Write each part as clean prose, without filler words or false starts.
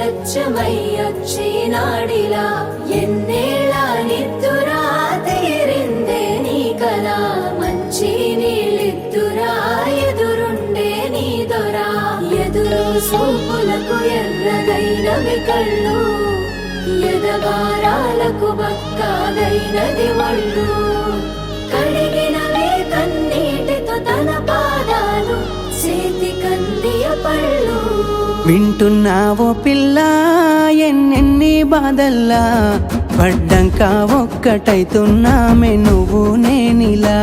అచ్చమయ్యొచ్చినాడిలా ఎన్నేళ్ళ నిద్దురా తీరిందే నీ కల మంచి నీళ్ళిద్దురా ఎదురుండే నీ దొరా ఎదురు సూపులకు ఎర్రగైనవి కళ్ళు ఎదగారాలకు బక్కాగైనది ఒళ్ళు కడిగినవే కన్నీటితో తన పాదాలు చేతి కందియ పళ్ళు వింటున్నావో పిల్ల ఎన్నెన్ని బాధల్లా పడ్డంక ఒక్కటైతున్నామే నువ్వు నేనిలా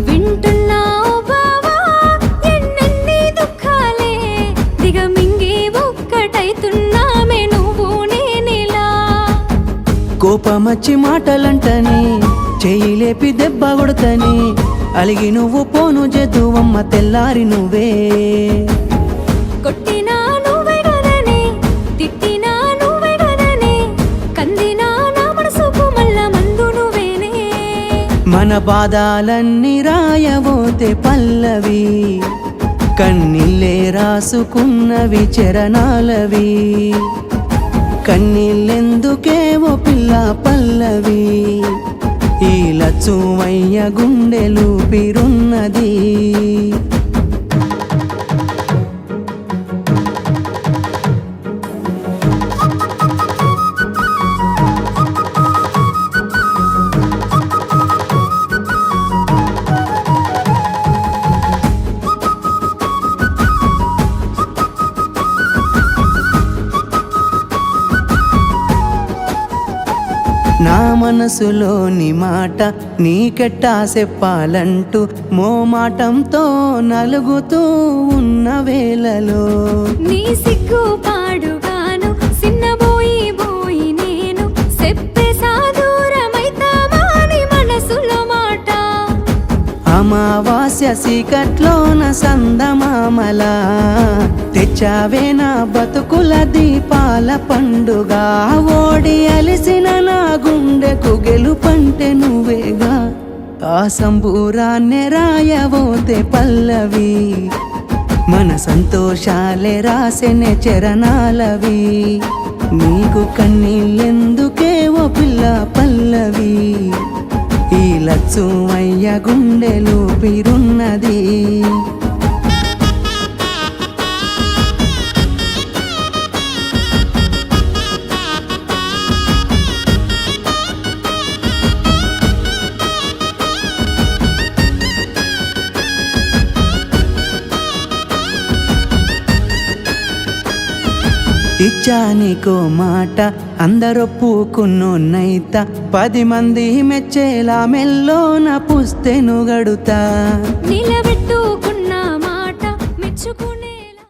వింటున్నావు బావా ఎన్నెన్ని దుఃఖాలే దిగమింగి ఒక్కటైతున్నామే నువ్వు నేనిలా కోపమచ్చి మాటలంటని చెయ్యి లేపి దెబ్బ కొడతని అలిగి నువ్వు పోను జదువమ్మ తెల్లారి నువ్వే కొట్టినా నువ్వే గదనే తిట్టినా నువ్వే గదనే కందినా నా మనసుకు మల్ల మందు నువ్వేనే మన బాధాలన్నీ రాయబోతే పల్లవి కన్నీళ్ళే రాసుకున్నవి చరణాలవి కన్నీళ్ళెందుకేవో పిల్ల పల్లవి ఈ లచ్చువయ్య గుండెలు పిరున్నది నా మనసులోని మాట నీకెట్టా చెప్పాలంటూ మోమాటంతో నలుగుతూ ఉన్న వేళలో నీ సిగ్గు పాడుగాను సిన్నబోయి బోయి నేను చెప్పేసా దూరమైతామాని మనసులో మాట అమావాస్య సీకట్లోన సందమామలా తెచ్చావే నా బతుకుల దీపాల పండుగ ఓడి అలిసిన నా గుండెకు గెలుపంటే నువ్వేగా ఆ సంబూరాన్నే రాయబోతే పల్లవి మన సంతోషాలే రాసెనే చరణాలవి నీకు కన్నీళ్ళెందుకేవో పిల్ల పల్లవి ఈ లచ్చువయ్య గుండెలు పిరున్నది ఇచ్చానికో మాట అందరొప్పుకున్నోన్నైత 10 మంది మెచ్చేలా మెల్లోన పుస్తెను గడుతా నిలబెట్టుకు